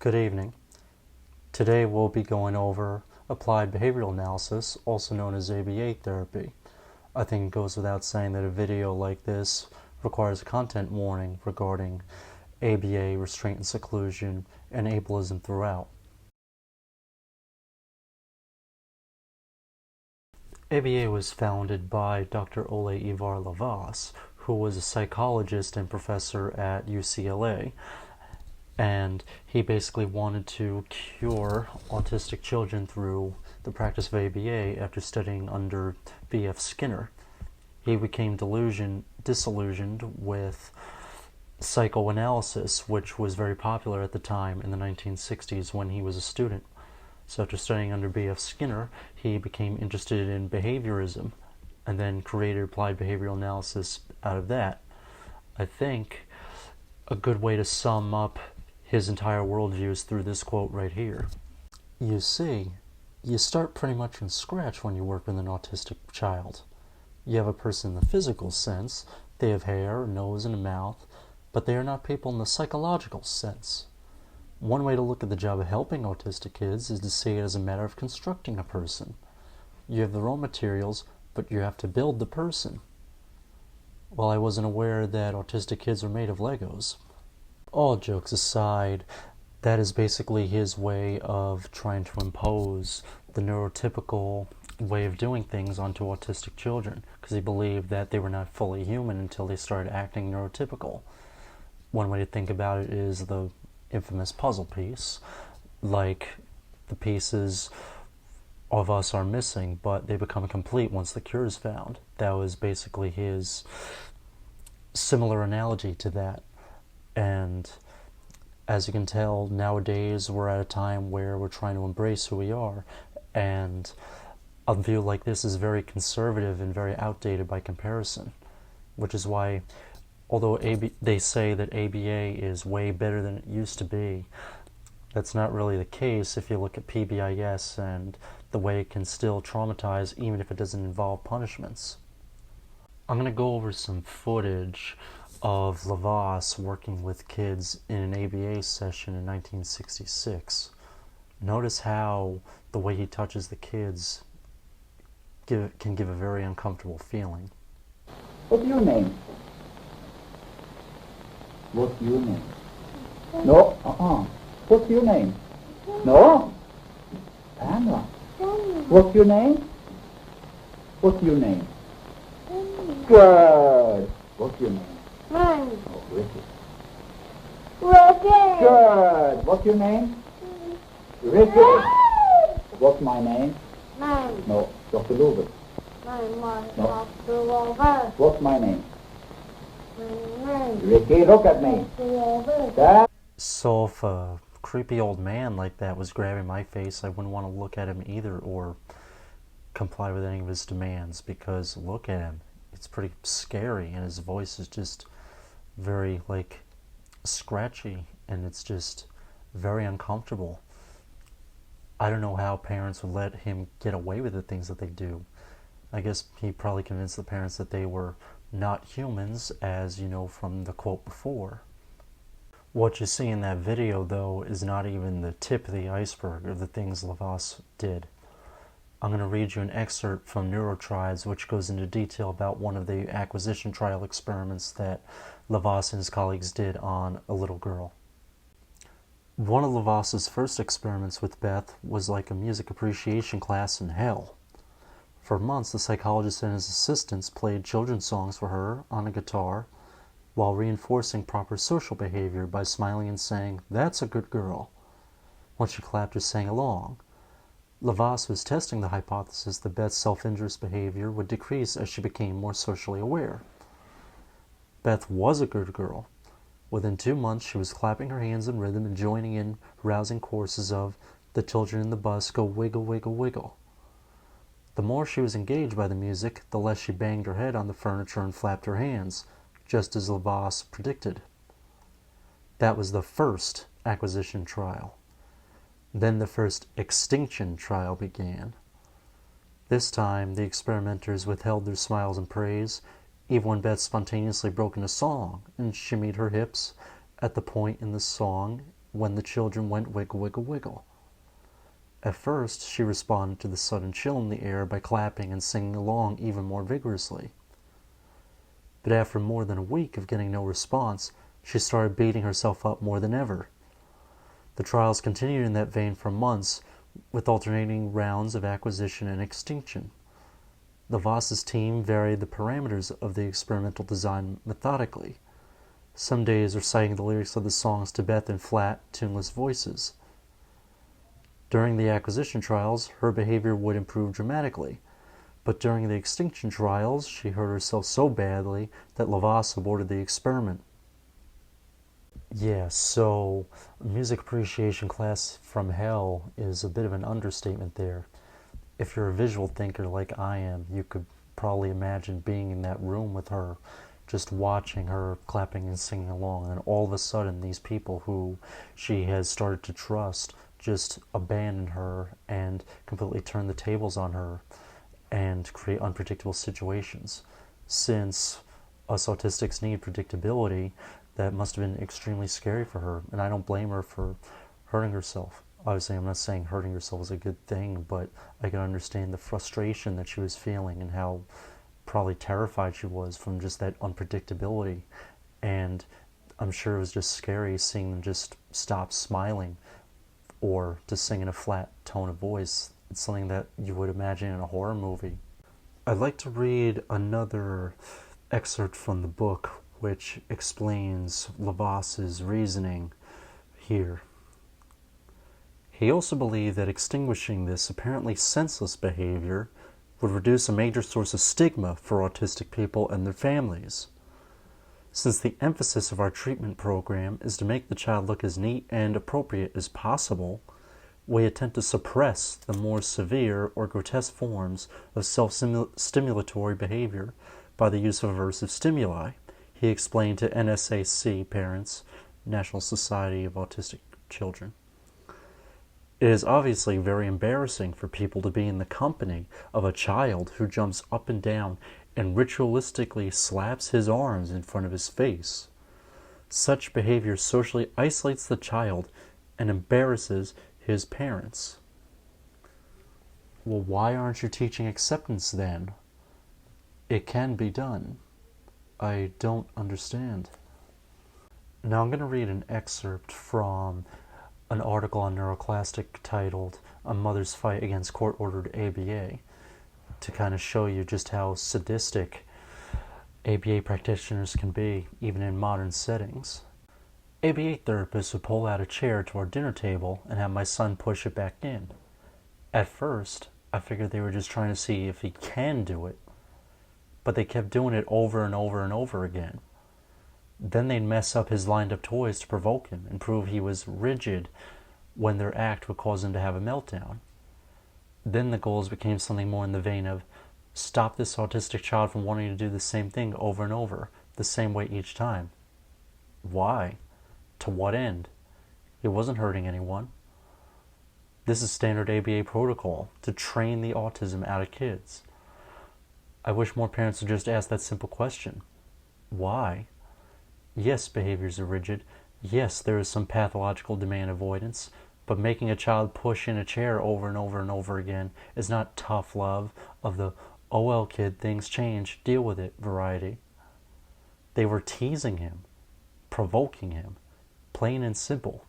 Good evening. Today we'll be going over applied behavioral analysis, also known as ABA therapy. I think it goes without saying that a video like this requires a content warning regarding ABA, restraint and seclusion, and ableism throughout. ABA was founded by Dr. Ole Ivar Lavas, who was a psychologist and professor at UCLA. And he basically wanted to cure autistic children through the practice of ABA after studying under B.F. Skinner. He became disillusioned with psychoanalysis, which was very popular at the time in the 1960s when he was a student. So after studying under B.F. Skinner, he became interested in behaviorism and then created applied behavioral analysis out of that. I think a good way to sum up his entire worldview is through this quote right here. You see, you start pretty much from scratch when you work with an autistic child. You have a person in the physical sense, they have hair, a nose, and a mouth, but they are not people in the psychological sense. One way to look at the job of helping autistic kids is to see it as a matter of constructing a person. You have the raw materials, but you have to build the person. Well, I wasn't aware that autistic kids are made of Legos. All jokes aside, that is basically his way of trying to impose the neurotypical way of doing things onto autistic children, because he believed that they were not fully human until they started acting neurotypical. One way to think about it is the infamous puzzle piece. Like, the pieces of us are missing, but they become complete once the cure is found. That was basically his similar analogy to that. And as you can tell, nowadays we're at a time where we're trying to embrace who we are, and a view like this is very conservative and very outdated by comparison, which is why, although they say that ABA is way better than it used to be, that's not really the case if you look at PBIS and the way it can still traumatize even if it doesn't involve punishments. I'm going to go over some footage of Lavas working with kids in an ABA session in 1966. Notice how the way he touches the kids can give a very uncomfortable feeling. What's your name? What's your name? No, What's your name? No? Anna. What's your name? What's your name? Good. What's your name? Mine. Oh, Ricky. Ricky. Good. What's your name? Ricky. What's my name? Mine. No, Dr. Lubin. Mine. No. Dr. Wolver. What's my name? Mine. Ricky, look at me. Dr. Wolver. That. So if a creepy old man like that was grabbing my face, I wouldn't want to look at him either or comply with any of his demands, because look at him. It's pretty scary, and his voice is just very, scratchy, and it's just very uncomfortable. I don't know how parents would let him get away with the things that they do. I guess he probably convinced the parents that they were not humans, as you know from the quote before. What you see in that video, though, is not even the tip of the iceberg of the things Lavas did. I'm going to read you an excerpt from NeuroTribes, which goes into detail about one of the acquisition trial experiments that Lavas and his colleagues did on a little girl. One of Lavas's first experiments with Beth was like a music appreciation class in hell. For months, the psychologist and his assistants played children's songs for her on a guitar while reinforcing proper social behavior by smiling and saying, "That's a good girl," when she clapped or sang along. Lavas was testing the hypothesis that Beth's self-injurious behavior would decrease as she became more socially aware. Beth was a good girl. Within 2 months, she was clapping her hands in rhythm and joining in rousing choruses of "The children in the bus go wiggle, wiggle, wiggle." The more she was engaged by the music, the less she banged her head on the furniture and flapped her hands, just as Lavas predicted. That was the first acquisition trial. Then the first extinction trial began. This time, the experimenters withheld their smiles and praise, even when Beth spontaneously broke into song and shimmied her hips at the point in the song when the children went wiggle, wiggle, wiggle. At first, she responded to the sudden chill in the air by clapping and singing along even more vigorously. But after more than a week of getting no response, she started beating herself up more than ever. The trials continued in that vein for months, with alternating rounds of acquisition and extinction. The Voss's team varied the parameters of the experimental design methodically. Some days reciting the lyrics of the songs to Beth in flat, tuneless voices. During the acquisition trials, her behavior would improve dramatically, but during the extinction trials, she hurt herself so badly that LaVoss aborted the experiment. Yeah, so music appreciation class from hell is a bit of an understatement there. If you're a visual thinker like I am, you could probably imagine being in that room with her, just watching her clapping and singing along, and all of a sudden these people who she has started to trust just abandon her and completely turn the tables on her and create unpredictable situations. Since us autistics need predictability, that must have been extremely scary for her, and I don't blame her for hurting herself. Obviously, I'm not saying hurting herself is a good thing, but I can understand the frustration that she was feeling and how probably terrified she was from just that unpredictability. And I'm sure it was just scary seeing them just stop smiling or to sing in a flat tone of voice. It's something that you would imagine in a horror movie. I'd like to read another excerpt from the book which explains LaVoss's reasoning here. He also believed that extinguishing this apparently senseless behavior would reduce a major source of stigma for autistic people and their families. Since the emphasis of our treatment program is to make the child look as neat and appropriate as possible, we attempt to suppress the more severe or grotesque forms of self-stimulatory behavior by the use of aversive stimuli, he explained to NSAC parents, National Society of Autistic Children. It is obviously very embarrassing for people to be in the company of a child who jumps up and down and ritualistically slaps his arms in front of his face. Such behavior socially isolates the child and embarrasses his parents. Well, why aren't you teaching acceptance then? It can be done. I don't understand. Now I'm going to read an excerpt from an article on Neuroclastic titled "A Mother's Fight Against Court-Ordered ABA" to kind of show you just how sadistic ABA practitioners can be, even in modern settings. ABA therapists would pull out a chair to our dinner table and have my son push it back in. At first, I figured they were just trying to see if he can do it, but they kept doing it over and over and over again. Then they'd mess up his lined up toys to provoke him and prove he was rigid when their act would cause him to have a meltdown. Then the goals became something more in the vein of, stop this autistic child from wanting to do the same thing over and over, the same way each time. Why? To what end? He wasn't hurting anyone. This is standard ABA protocol, to train the autism out of kids. I wish more parents would just ask that simple question. Why? Yes, behaviors are rigid. Yes, there is some pathological demand avoidance, but making a child push in a chair over and over and over again is not tough love of the, oh well kid, things change, deal with it variety. They were teasing him, provoking him, plain and simple.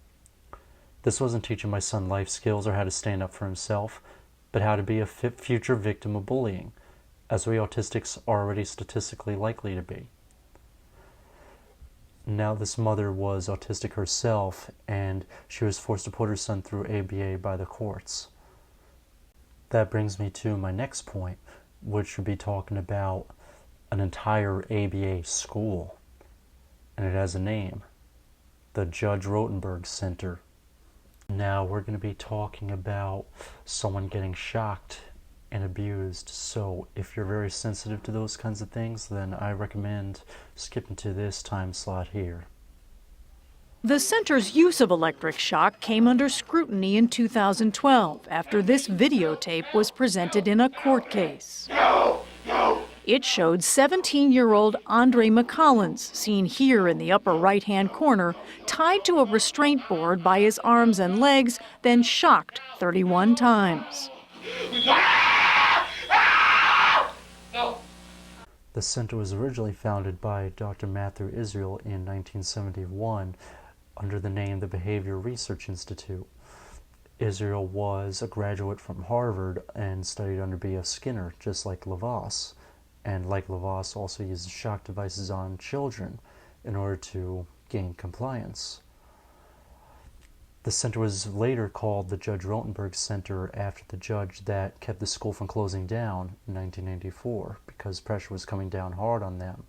This wasn't teaching my son life skills or how to stand up for himself, but how to be a future victim of bullying, as we autistics are already statistically likely to be. Now this mother was autistic herself, and she was forced to put her son through ABA by the courts. That brings me to my next point, which would be talking about an entire ABA school. And it has a name, the Judge Rotenberg Center. Now we're going to be talking about someone getting shocked and abused, so if you're very sensitive to those kinds of things, then I recommend skipping to this time slot here. The center's use of electric shock came under scrutiny in 2012 after this videotape was presented in a court case. No, no, It showed 17-year-old Andre McCollins, seen here in the upper right-hand corner, tied to a restraint board by his arms and legs, then shocked 31 times. The center was originally founded by Dr. Matthew Israel in 1971 under the name the Behavior Research Institute. Israel was a graduate from Harvard and studied under B.F. Skinner, just like Lavasse. And like Lavasse, also uses shock devices on children in order to gain compliance. The center was later called the Judge Rotenberg Center after the judge that kept the school from closing down in 1994 because pressure was coming down hard on them.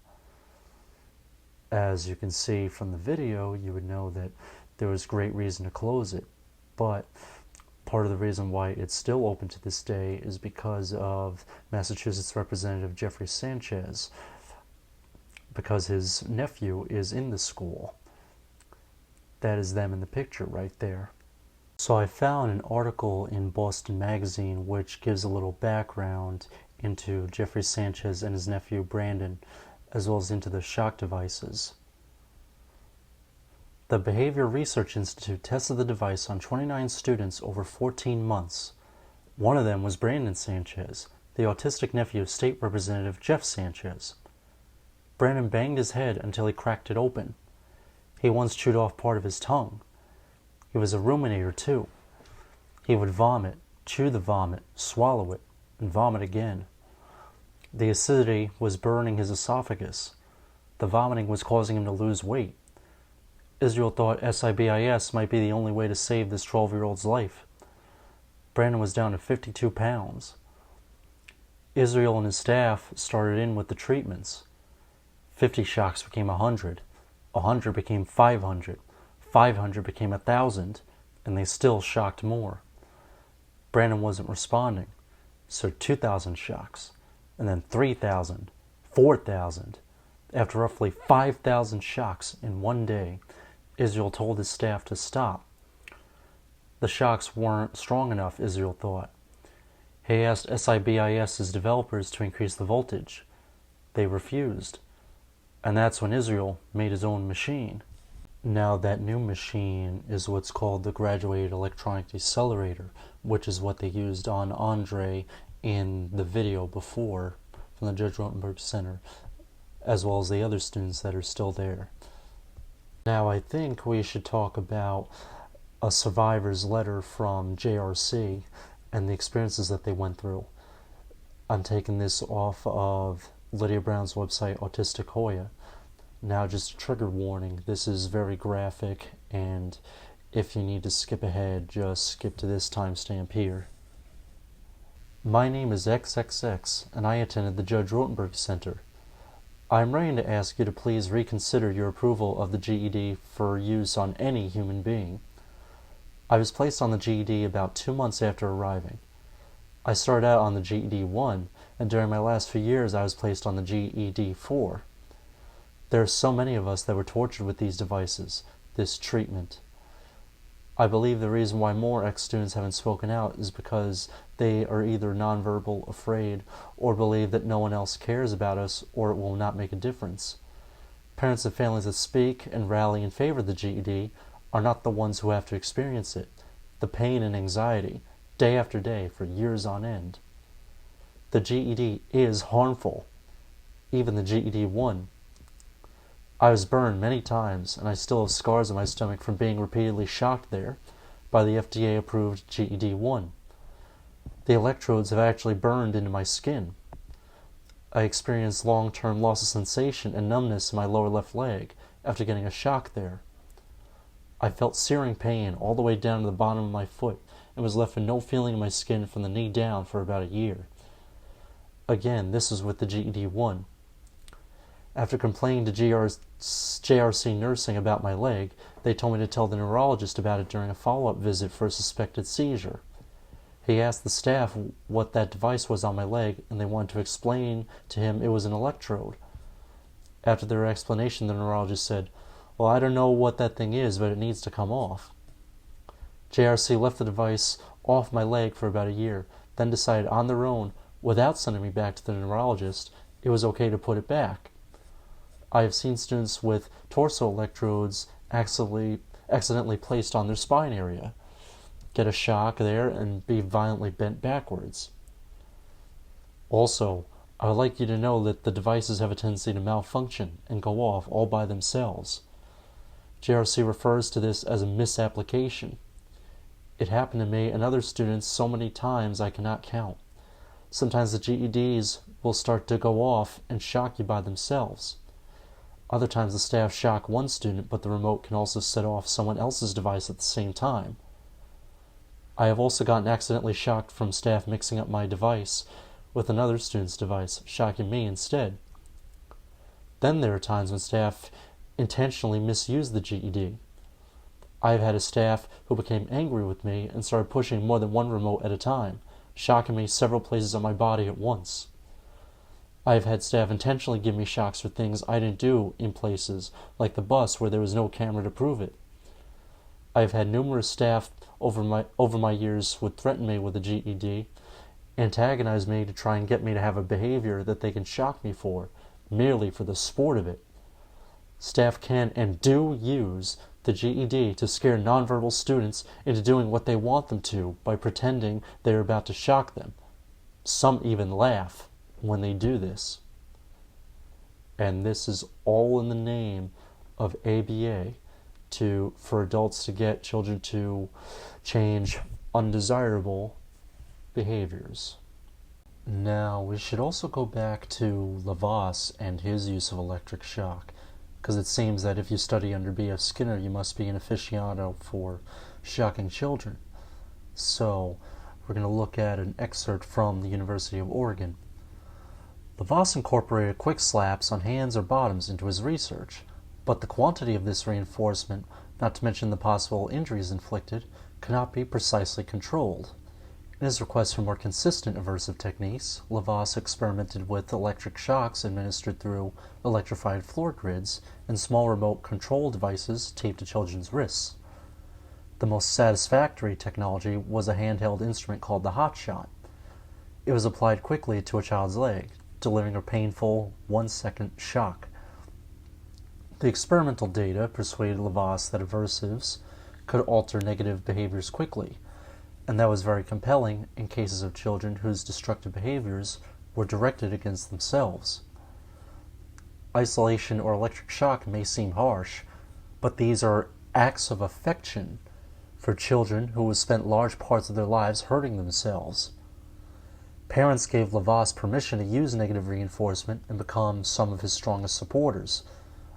As you can see from the video, you would know that there was great reason to close it, but part of the reason why it's still open to this day is because of Massachusetts Representative Jeffrey Sanchez, because his nephew is in the school. That is them in the picture right there. So I found an article in Boston Magazine which gives a little background into Jeffrey Sanchez and his nephew Brandon, as well as into the shock devices. The Behavior Research Institute tested the device on 29 students over 14 months. One of them was Brandon Sanchez, the autistic nephew of State Representative Jeff Sanchez. Brandon banged his head until he cracked it open. He once chewed off part of his tongue. He was a ruminator too. He would vomit, chew the vomit, swallow it, and vomit again. The acidity was burning his esophagus. The vomiting was causing him to lose weight. Israel thought SIBIS might be the only way to save this 12-year-old's life. Brandon was down to 52 pounds. Israel and his staff started in with the treatments. 50 shocks became 100. 100 became 500. 500 became 1,000, and they still shocked more. Brandon wasn't responding, so 2,000 shocks, and then 3,000, 4,000. After roughly 5,000 shocks in one day, Israel told his staff to stop. The shocks weren't strong enough, Israel thought. He asked SIBIS's developers to increase the voltage. They refused. And that's when Israel made his own machine. Now that new machine is what's called the Graduated Electronic Decelerator, which is what they used on Andre in the video before from the Judge Rotenberg Center, as well as the other students that are still there. Now I think we should talk about a survivor's letter from JRC and the experiences that they went through. I'm taking this off of Lydia Brown's website, Autistic Hoya. Now just a trigger warning, this is very graphic, and if you need to skip ahead, just skip to this timestamp here. My name is XXX, and I attended the Judge Rotenberg Center. I am writing to ask you to please reconsider your approval of the GED for use on any human being. I was placed on the GED about 2 months after arriving. I started out on the GED-1, and during my last few years I was placed on the GED-4. There are so many of us that were tortured with these devices, this treatment. I believe the reason why more ex-students haven't spoken out is because they are either nonverbal, afraid, or believe that no one else cares about us or it will not make a difference. Parents of families that speak and rally in favor of the GED are not the ones who have to experience it, the pain and anxiety, day after day for years on end. The GED is harmful, even the GED-1. I was burned many times, and I still have scars on my stomach from being repeatedly shocked there by the FDA-approved GED-1. The electrodes have actually burned into my skin. I experienced long-term loss of sensation and numbness in my lower left leg after getting a shock there. I felt searing pain all the way down to the bottom of my foot and was left with no feeling in my skin from the knee down for about a year. Again, this was with the GED-1. After complaining to JRC nursing about my leg, they told me to tell the neurologist about it during a follow-up visit for a suspected seizure. He asked the staff what that device was on my leg, and they wanted to explain to him it was an electrode. After their explanation, the neurologist said, "Well, I don't know what that thing is, but it needs to come off." JRC left the device off my leg for about a year, then decided on their own, without sending me back to the neurologist, it was okay to put it back. I have seen students with torso electrodes accidentally placed on their spine area, get a shock there, and be violently bent backwards. Also, I would like you to know that the devices have a tendency to malfunction and go off all by themselves. JRC refers to this as a misapplication. It happened to me and other students so many times I cannot count. Sometimes the GEDs will start to go off and shock you by themselves. Other times the staff shock one student, but the remote can also set off someone else's device at the same time. I have also gotten accidentally shocked from staff mixing up my device with another student's device, shocking me instead. Then there are times when staff intentionally misuse the GED. I have had a staff who became angry with me and started pushing more than one remote at a time, shocking me several places on my body at once. I have had staff intentionally give me shocks for things I didn't do in places, like the bus where there was no camera to prove it. I have had numerous staff over my years would threaten me with a GED, antagonize me to try and get me to have a behavior that they can shock me for, merely for the sport of it. Staff can and do use the GED to scare nonverbal students into doing what they want them to by pretending they are about to shock them. Some even laugh when they do this. And this is all in the name of ABA, for adults to get children to change undesirable behaviors. Now, we should also go back to Lavasse and his use of electric shock, because it seems that if you study under B.F. Skinner, you must be an aficionado for shocking children. So, we're going to look at an excerpt from the University of Oregon. Lavasse incorporated quick slaps on hands or bottoms into his research, but the quantity of this reinforcement, not to mention the possible injuries inflicted, cannot be precisely controlled. In his request for more consistent aversive techniques, Lavasse experimented with electric shocks administered through electrified floor grids and small remote control devices taped to children's wrists. The most satisfactory technology was a handheld instrument called the hot shot. It was applied quickly to a child's leg, delivering a painful 1-second shock. The experimental data persuaded Lavasse that aversives could alter negative behaviors quickly, and that was very compelling in cases of children whose destructive behaviors were directed against themselves. Isolation or electric shock may seem harsh, but these are acts of affection for children who have spent large parts of their lives hurting themselves. Parents gave Lavasse permission to use negative reinforcement and become some of his strongest supporters,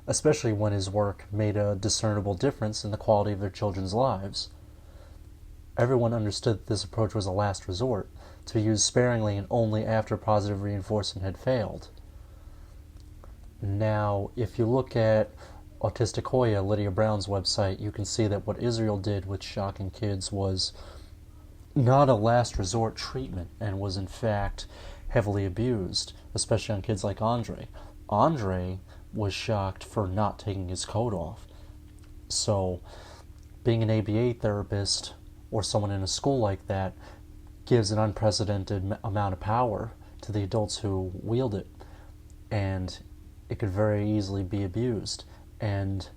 especially when his work made a discernible difference in the quality of their children's lives. Everyone understood that this approach was a last resort, to be used sparingly and only after positive reinforcement had failed. Now, if you look at Autistic Hoya, Lydia Brown's website, you can see that what Israel did with shocking kids was not a last resort treatment and was in fact heavily abused, especially on kids like Andre. Andre was shocked for not taking his coat off. So, being an ABA therapist or someone in a school like that gives an unprecedented amount of power to the adults who wield it, and it could very easily be abused. And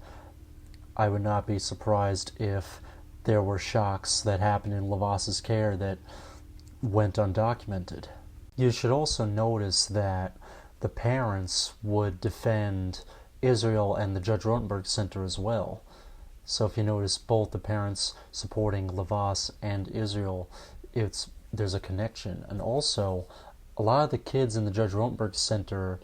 I would not be surprised if there were shocks that happened in Lavasse's care that went undocumented. You should also notice that the parents would defend Israel and the Judge Rotenberg Center as well. So if you notice both the parents supporting Lavasse and Israel, there's a connection. And also, a lot of the kids in the Judge Rotenberg Center,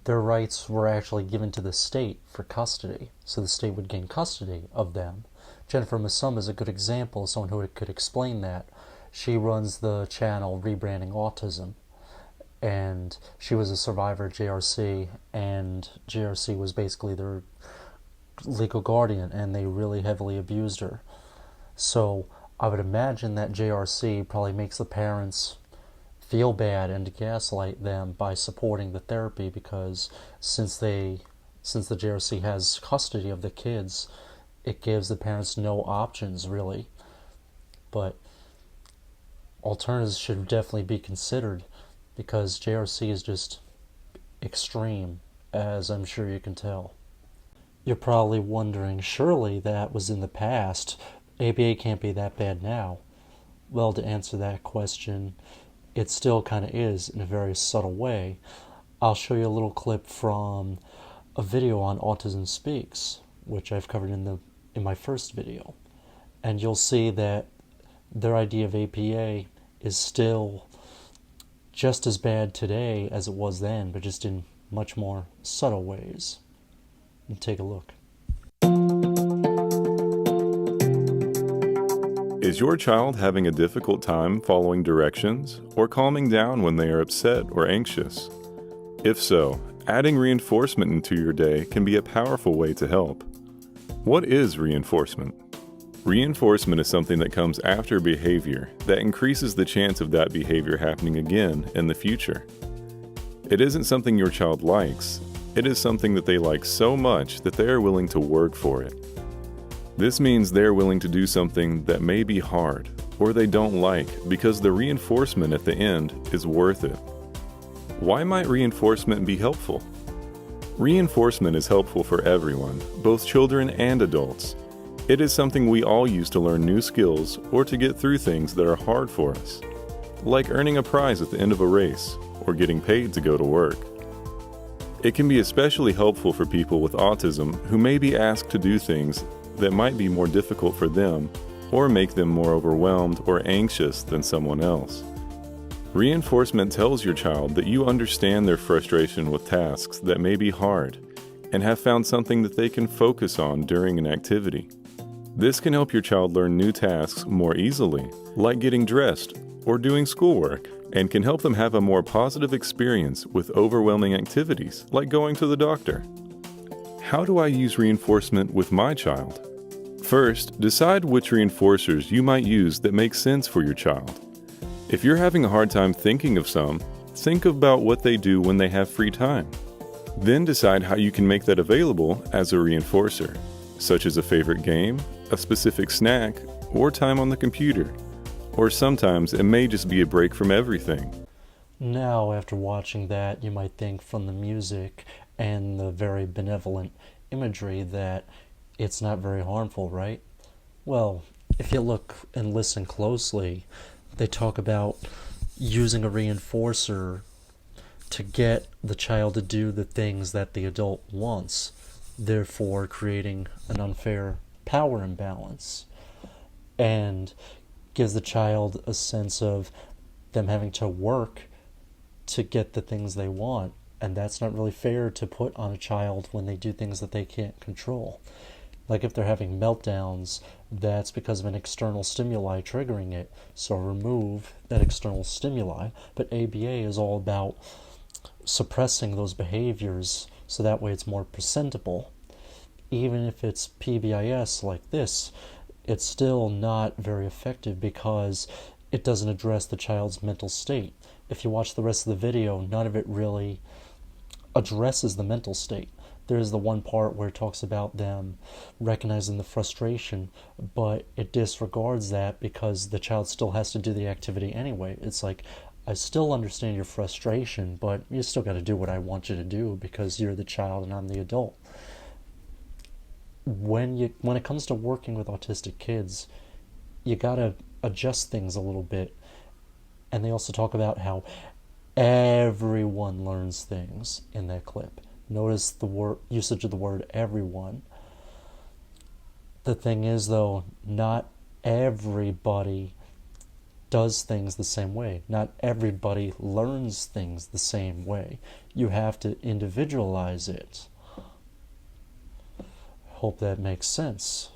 their rights were actually given to the state for custody. So the state would gain custody of them. Jennifer Masum is a good example of someone who could explain that. She runs the channel Rebranding Autism, and she was a survivor of JRC, and JRC was basically their legal guardian, and they really heavily abused her. So I would imagine that JRC probably makes the parents feel bad and gaslight them by supporting the therapy, because since the JRC has custody of the kids, it gives the parents no options really. But alternatives should definitely be considered, because JRC is just extreme, as I'm sure you can tell. You're probably wondering, surely that was in the past. ABA can't be that bad now. Well, to answer that question, it still kind of is in a very subtle way. I'll show you a little clip from a video on Autism Speaks, which I've covered in my first video. And you'll see that their idea of APA is still just as bad today as it was then, but just in much more subtle ways. And take a look. Is your child having a difficult time following directions or calming down when they are upset or anxious? If so, adding reinforcement into your day can be a powerful way to help. What is reinforcement? Reinforcement is something that comes after behavior that increases the chance of that behavior happening again in the future. It isn't something your child likes. It is something that they like so much that they are willing to work for it. This means they're willing to do something that may be hard or they don't like because the reinforcement at the end is worth it. Why might reinforcement be helpful? Reinforcement is helpful for everyone, both children and adults. It is something we all use to learn new skills or to get through things that are hard for us, like earning a prize at the end of a race or getting paid to go to work. It can be especially helpful for people with autism who may be asked to do things that might be more difficult for them or make them more overwhelmed or anxious than someone else. Reinforcement tells your child that you understand their frustration with tasks that may be hard and have found something that they can focus on during an activity. This can help your child learn new tasks more easily, like getting dressed or doing schoolwork, and can help them have a more positive experience with overwhelming activities, like going to the doctor. How do I use reinforcement with my child? First, decide which reinforcers you might use that make sense for your child. If you're having a hard time thinking of some, think about what they do when they have free time. Then decide how you can make that available as a reinforcer, such as a favorite game, a specific snack, or time on the computer. Or sometimes it may just be a break from everything. Now, after watching that, you might think from the music and the very benevolent imagery that it's not very harmful, right? Well, if you look and listen closely, they talk about using a reinforcer to get the child to do the things that the adult wants, therefore creating an unfair power imbalance, and gives the child a sense of them having to work to get the things they want, and that's not really fair to put on a child when they do things that they can't control. Like if they're having meltdowns, that's because of an external stimuli triggering it, so remove that external stimuli. But ABA is all about suppressing those behaviors so that way it's more presentable. Even if it's PBIS like this, it's still not very effective because it doesn't address the child's mental state. If you watch the rest of the video, none of it really addresses the mental state. There's the one part where it talks about them recognizing the frustration, but it disregards that because the child still has to do the activity anyway. It's like, I still understand your frustration, but you still got to do what I want you to do because you're the child and I'm the adult. When it comes to working with autistic kids, you got to adjust things a little bit. And they also talk about how everyone learns things in that clip. Notice the usage of the word everyone. The thing is, though, not everybody does things the same way. Not everybody learns things the same way. You have to individualize it. Hope that makes sense.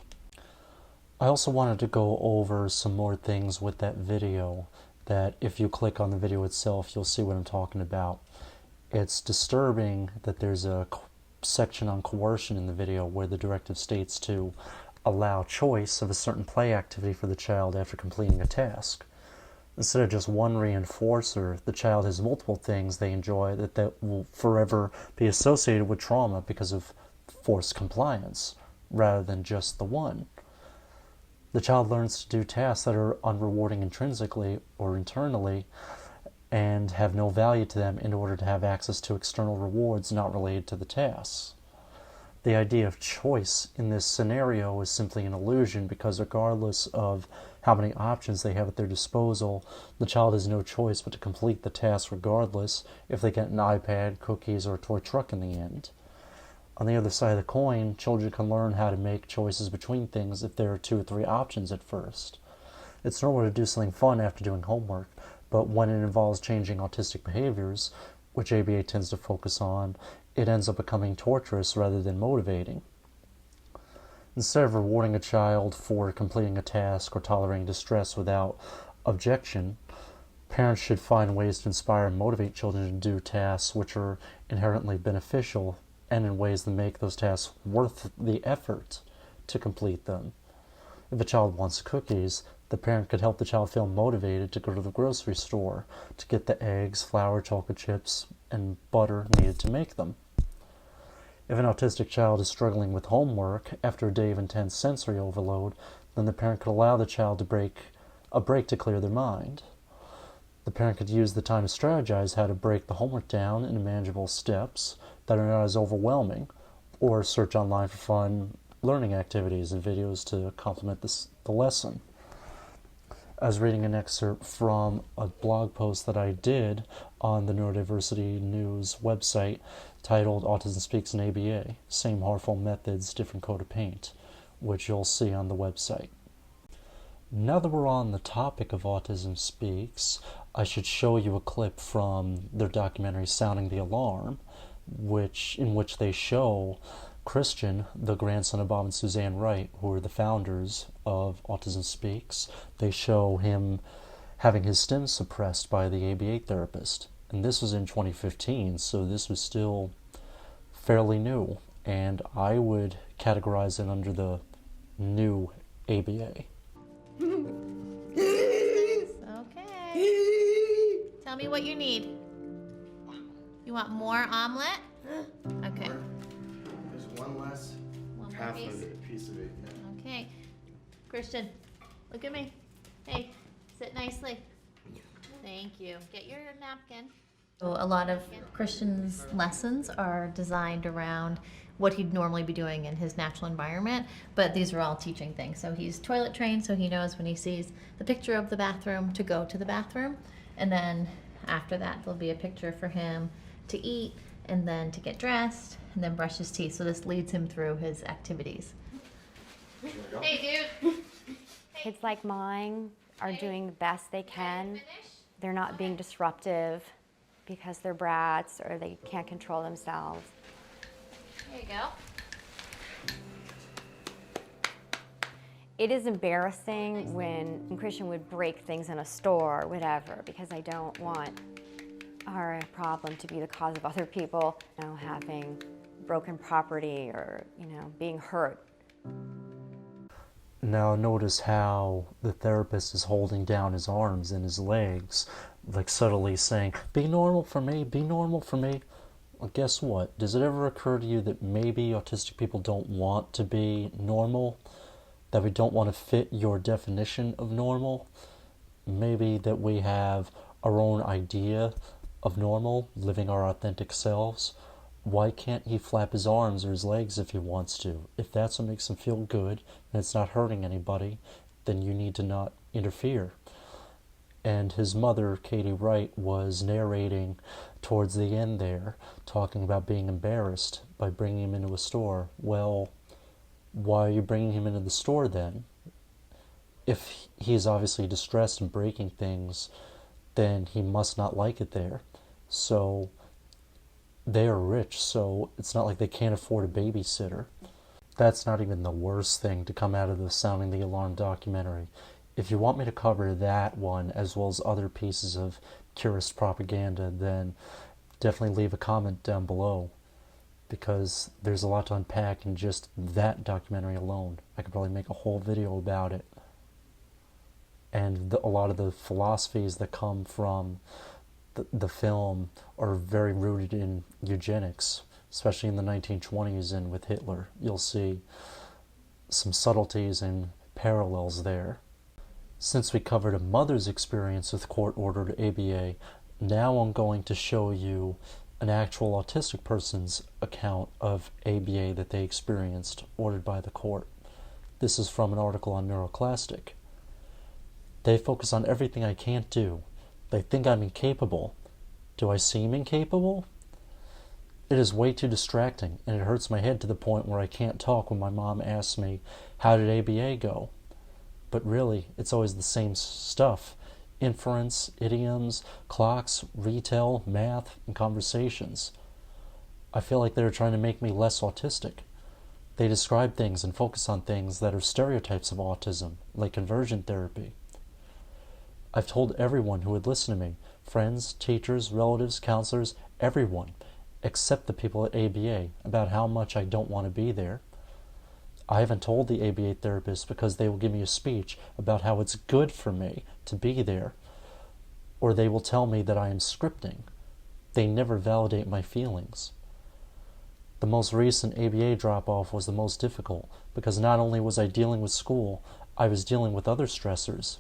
I also wanted to go over some more things with that video that if you click on the video itself, you'll see what I'm talking about. It's disturbing that there's a section on coercion in the video where the directive states to allow choice of a certain play activity for the child after completing a task. Instead of just one reinforcer, the child has multiple things they enjoy that will forever be associated with trauma because of forced compliance, rather than just the one. The child learns to do tasks that are unrewarding intrinsically or internally, and have no value to them in order to have access to external rewards not related to the tasks. The idea of choice in this scenario is simply an illusion, because regardless of how many options they have at their disposal, the child has no choice but to complete the task regardless if they get an iPad, cookies, or a toy truck in the end. On the other side of the coin, children can learn how to make choices between things if there are 2 or 3 options at first. It's normal to do something fun after doing homework, but when it involves changing autistic behaviors, which ABA tends to focus on, it ends up becoming torturous rather than motivating. Instead of rewarding a child for completing a task or tolerating distress without objection, parents should find ways to inspire and motivate children to do tasks which are inherently beneficial and in ways that make those tasks worth the effort to complete them. If a child wants cookies, the parent could help the child feel motivated to go to the grocery store to get the eggs, flour, chocolate chips, and butter needed to make them. If an autistic child is struggling with homework after a day of intense sensory overload, then the parent could allow the child to break to clear their mind. The parent could use the time to strategize how to break the homework down into manageable steps that are not as overwhelming, or search online for fun learning activities and videos to complement the lesson. I was reading an excerpt from a blog post that I did on the Neurodiversity News website titled Autism Speaks in ABA, Same Harmful Methods, Different Coat of Paint, which you'll see on the website. Now that we're on the topic of Autism Speaks, I should show you a clip from their documentary Sounding the Alarm, in which they show Christian, the grandson of Bob and Suzanne Wright, who are the founders of Autism Speaks. They show him having his stims suppressed by the ABA therapist. And this was in 2015, so this was still fairly new. And I would categorize it under the new ABA. Okay. Tell me what you need. You want more omelet? Okay. There's one less half of it, piece of it. Yeah. Okay. Christian, look at me. Hey, sit nicely. Thank you. Get your napkin. So a lot of Christian's lessons are designed around what he'd normally be doing in his natural environment, but these are all teaching things. So he's toilet trained, so he knows when he sees the picture of the bathroom to go to the bathroom, and then after that there'll be a picture for him to eat, and then to get dressed, and then brush his teeth. So this leads him through his activities. Hey, dude. Kids like mine are doing the best they can. They're not being disruptive because they're brats or they can't control themselves. There you go. It is embarrassing when Christian would break things in a store or whatever, because I don't want our problem to be the cause of other people, having broken property or, being hurt. Now notice how the therapist is holding down his arms and his legs, like subtly saying, be normal for me, be normal for me. Well, guess what? Does it ever occur to you that maybe autistic people don't want to be normal? That we don't want to fit your definition of normal? Maybe that we have our own idea of normal, living our authentic selves? Why can't he flap his arms or his legs if he wants to? If that's what makes him feel good and it's not hurting anybody, then you need to not interfere. And his mother, Katie Wright, was narrating towards the end there, talking about being embarrassed by bringing him into a store. Well, why are you bringing him into the store then? If he's obviously distressed and breaking things, then he must not like it there. So they are rich, so it's not like they can't afford a babysitter. That's not even the worst thing to come out of the Sounding the Alarm documentary. If you want me to cover that one as well as other pieces of curist propaganda, then definitely leave a comment down below, because there's a lot to unpack in just that documentary alone. I could probably make a whole video about it. And a lot of the philosophies that come from the film are very rooted in eugenics, especially in the 1920s and with Hitler. You'll see some subtleties and parallels there. Since we covered a mother's experience with court-ordered ABA, Now I'm going to show you an actual autistic person's account of ABA that they experienced, ordered by the court. This is from an article on Neuroclastic. They focus on everything I can't do. They think I'm incapable. Do I seem incapable? It is way too distracting, and it hurts my head to the point where I can't talk when my mom asks me, "How did ABA go?" But really, it's always the same stuff. Inference, idioms, clocks, retell, math, and conversations. I feel like they're trying to make me less autistic. They describe things and focus on things that are stereotypes of autism, like conversion therapy. I've told everyone who would listen to me, friends, teachers, relatives, counselors, everyone, except the people at ABA, about how much I don't want to be there. I haven't told the ABA therapist because they will give me a speech about how it's good for me to be there, or they will tell me that I am scripting. They never validate my feelings. The most recent ABA drop-off was the most difficult because not only was I dealing with school, I was dealing with other stressors.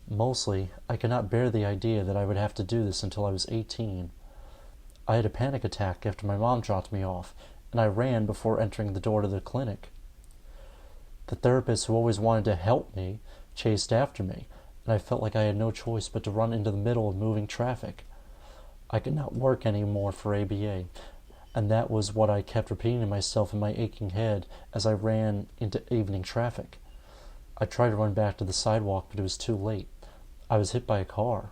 Mostly, I could not bear the idea that I would have to do this until I was 18. I had a panic attack after my mom dropped me off, and I ran before entering the door to the clinic. The therapist who always wanted to help me chased after me, and I felt like I had no choice but to run into the middle of moving traffic. I could not work anymore for ABA, and that was what I kept repeating to myself in my aching head as I ran into evening traffic. I tried to run back to the sidewalk, but it was too late. I was hit by a car.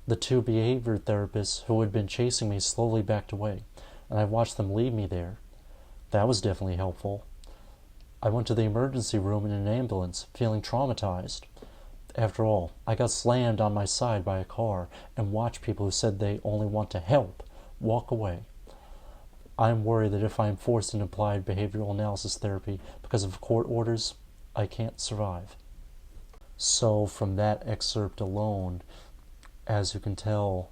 The two behavior therapists who had been chasing me slowly backed away, and I watched them leave me there. That was definitely helpful. I went to the emergency room in an ambulance, feeling traumatized. After all, I got slammed on my side by a car and watched people who said they only want to help walk away. I am worried that if I am forced into applied behavioral analysis therapy because of court orders, I can't survive. So from that excerpt alone, as you can tell,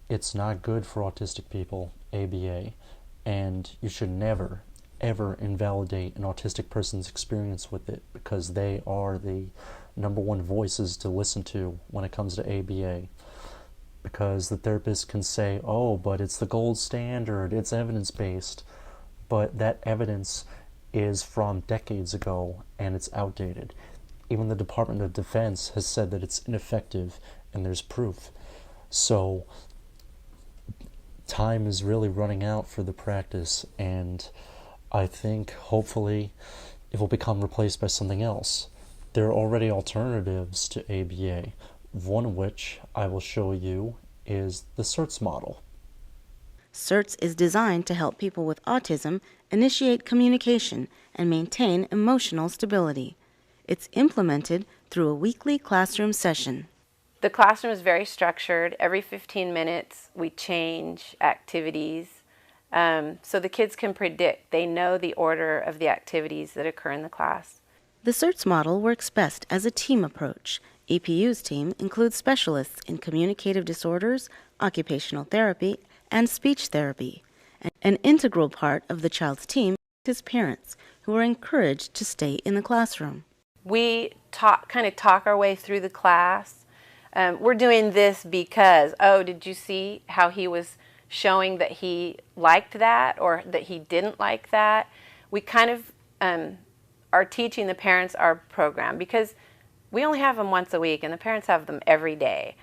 it's not good for autistic people, ABA, and you should never, ever invalidate an autistic person's experience with it because they are the number one voices to listen to when it comes to ABA. Because the therapist can say, "Oh, but it's the gold standard, it's evidence-based," but that evidence is from decades ago and it's outdated. Even the Department of Defense has said that it's ineffective and there's proof. So time is really running out for the practice, and I think hopefully it will become replaced by something else. There are already alternatives to ABA, one of which I will show you is the CERTS model. CERTS is designed to help people with autism initiate communication and maintain emotional stability. It's implemented through a weekly classroom session. The classroom is very structured. Every 15 minutes we change activities so the kids can predict. They know the order of the activities that occur in the class. The CERTS model works best as a team approach. EPU's team includes specialists in communicative disorders, occupational therapy, and speech therapy. An integral part of the child's team is parents, who are encouraged to stay in the classroom. We kind of talk our way through the class. We're doing this because, oh, did you see how he was showing that he liked that or that he didn't like that? We kind of are teaching the parents our program because we only have them once a week and the parents have them every day.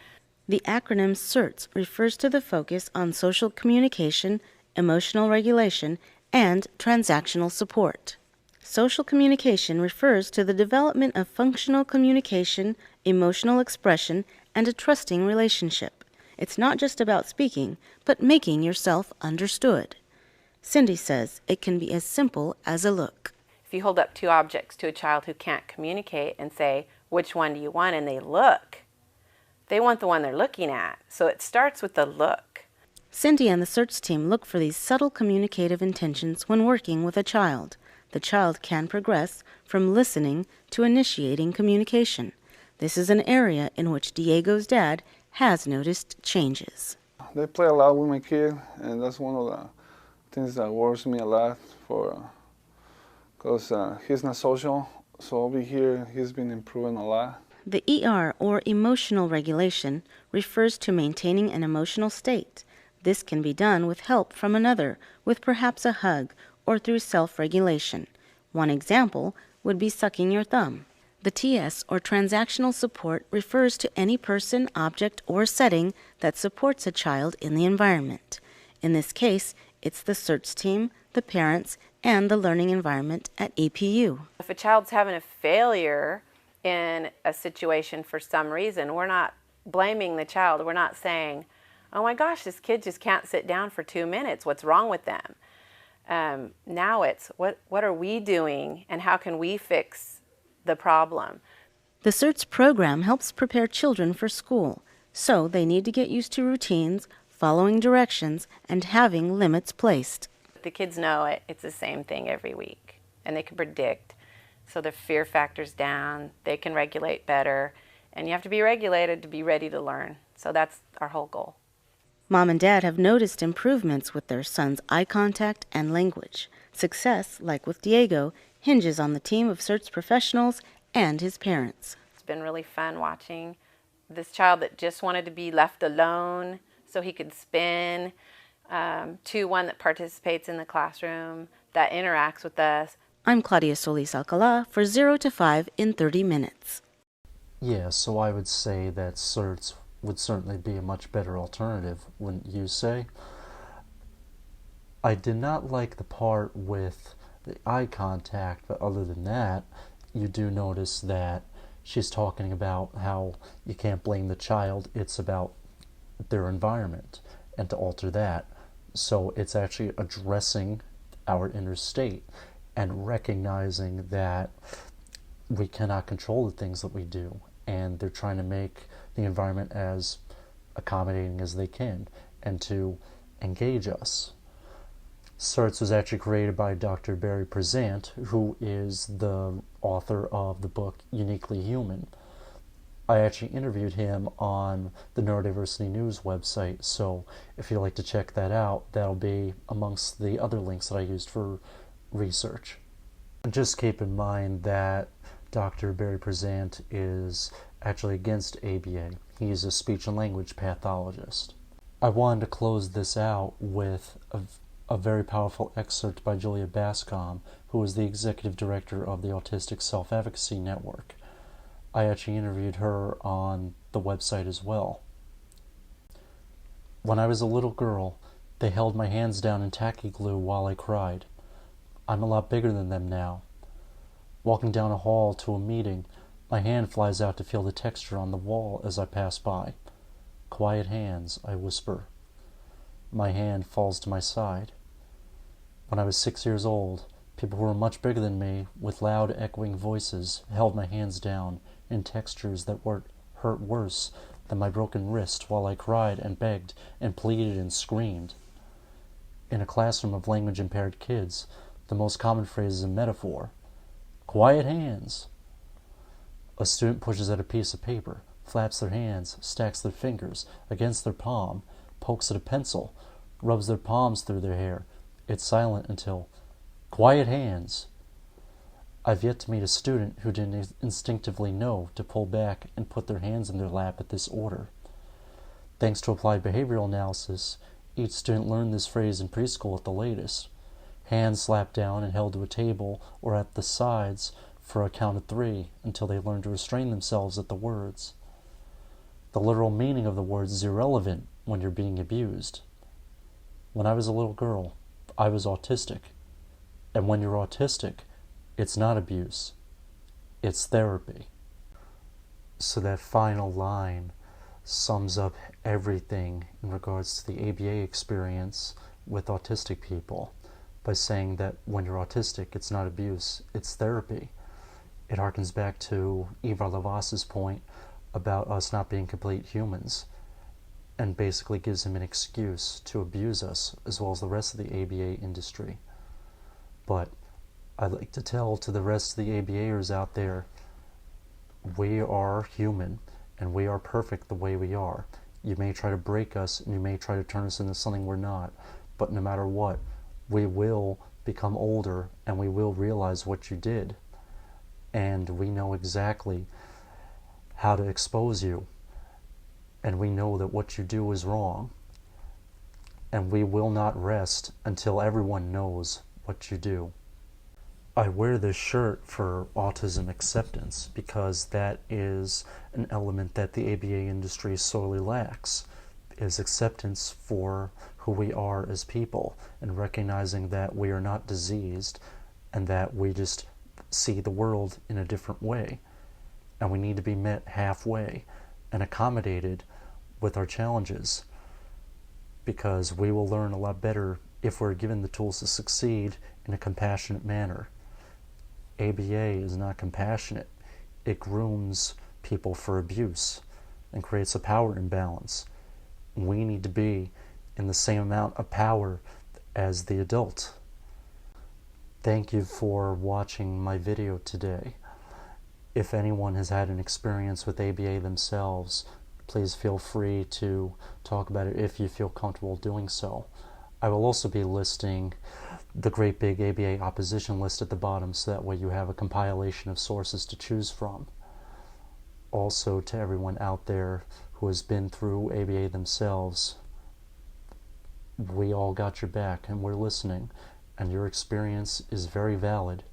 The acronym CERTS refers to the focus on social communication, emotional regulation, and transactional support. Social communication refers to the development of functional communication, emotional expression, and a trusting relationship. It's not just about speaking, but making yourself understood. Cindy says it can be as simple as a look. If you hold up two objects to a child who can't communicate and say, "Which one do you want?" and they look, they want the one they're looking at. So it starts with the look. Cindy and the CERTS team look for these subtle communicative intentions when working with a child. The child can progress from listening to initiating communication. This is an area in which Diego's dad has noticed changes. They play a lot with my kid, and that's one of the things that worries me a lot because he's not social. So over here, he's been improving a lot. The ER, or emotional regulation, refers to maintaining an emotional state. This can be done with help from another, with perhaps a hug, or through self-regulation. One example would be sucking your thumb. The TS, or Transactional Support, refers to any person, object, or setting that supports a child in the environment. In this case, it's the CERTS team, the parents, and the learning environment at APU. If a child's having a failure in a situation for some reason, we're not blaming the child. We're not saying, oh my gosh, this kid just can't sit down for 2 minutes. What's wrong with them? Now it's, what are we doing and how can we fix the problem? The CERTS program helps prepare children for school, so they need to get used to routines, following directions, and having limits placed. The kids know it. It's the same thing every week, and they can predict. So the fear factor's down, they can regulate better, and you have to be regulated to be ready to learn. So that's our whole goal. Mom and Dad have noticed improvements with their son's eye contact and language. Success, like with Diego, hinges on the team of CERTS professionals and his parents. It's been really fun watching this child that just wanted to be left alone so he could spin, to one that participates in the classroom, that interacts with us. I'm Claudia Solis-Alcala for 0 to 5 in 30 minutes. Yeah, so I would say that CERTS would certainly be a much better alternative, wouldn't you say? I did not like the part with the eye contact, but other than that, you do notice that she's talking about how you can't blame the child, it's about their environment, and to alter that. So it's actually addressing our inner state and recognizing that we cannot control the things that we do, and they're trying to make the environment as accommodating as they can and to engage us. CERTS was actually created by Dr. Barry Prezant, who is the author of the book Uniquely Human. I actually interviewed him on the Neurodiversity News website, so if you'd like to check that out, that'll be amongst the other links that I used for research. And just keep in mind that Dr. Barry Prezant is actually against ABA. He's a speech and language pathologist. I wanted to close this out with a very powerful excerpt by Julia Bascom, who is the executive director of the Autistic Self-Advocacy Network. I actually interviewed her on the website as well. When I was a little girl, they held my hands down in tacky glue while I cried. I'm a lot bigger than them now. Walking down a hall to a meeting, my hand flies out to feel the texture on the wall as I pass by. Quiet hands, I whisper. My hand falls to my side. When I was 6 years old, people who were much bigger than me, with loud echoing voices, held my hands down in textures that hurt worse than my broken wrist while I cried and begged and pleaded and screamed. In a classroom of language-impaired kids, the most common phrase is a metaphor. Quiet hands. A student pushes at a piece of paper, flaps their hands, stacks their fingers against their palm, pokes at a pencil, rubs their palms through their hair. It's silent until, quiet hands. I've yet to meet a student who didn't instinctively know to pull back and put their hands in their lap at this order. Thanks to applied behavioral analysis, each student learned this phrase in preschool at the latest. Hands slapped down and held to a table or at the sides for a count of 3 until they learned to restrain themselves at the words. The literal meaning of the words is irrelevant when you're being abused. When I was a little girl, I was autistic. And when you're autistic, it's not abuse. It's therapy. So that final line sums up everything in regards to the ABA experience with autistic people by saying that when you're autistic, it's not abuse, it's therapy. It harkens back to Ivar Lavas's point about us not being complete humans, and basically gives him an excuse to abuse us as well as the rest of the ABA industry. But I'd like to tell to the rest of the ABAers out there, we are human and we are perfect the way we are. You may try to break us and you may try to turn us into something we're not, but no matter what, we will become older and we will realize what you did. And we know exactly how to expose you, and we know that what you do is wrong, and we will not rest until everyone knows what you do. I wear this shirt for autism acceptance because that is an element that the ABA industry sorely lacks, is acceptance for who we are as people and recognizing that we are not diseased and that we just see the world in a different way, and we need to be met halfway and accommodated with our challenges, because we will learn a lot better if we're given the tools to succeed in a compassionate manner. ABA is not compassionate. It grooms people for abuse and creates a power imbalance. We need to be in the same amount of power as the adult. Thank you for watching my video today. If anyone has had an experience with ABA themselves, please feel free to talk about it if you feel comfortable doing so. I will also be listing the great big ABA opposition list at the bottom, so that way you have a compilation of sources to choose from. Also, to everyone out there who has been through ABA themselves, we all got your back and we're listening, and your experience is very valid.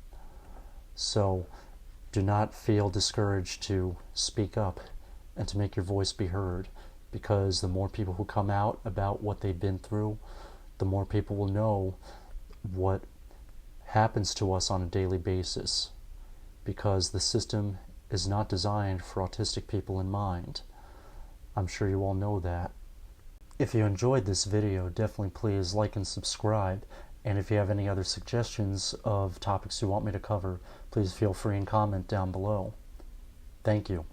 So do not feel discouraged to speak up and to make your voice be heard, because the more people who come out about what they've been through, the more people will know what happens to us on a daily basis, because the system is not designed for autistic people in mind. I'm sure you all know that. If you enjoyed this video, definitely please like and subscribe, and if you have any other suggestions of topics you want me to cover, please feel free and comment down below. Thank you.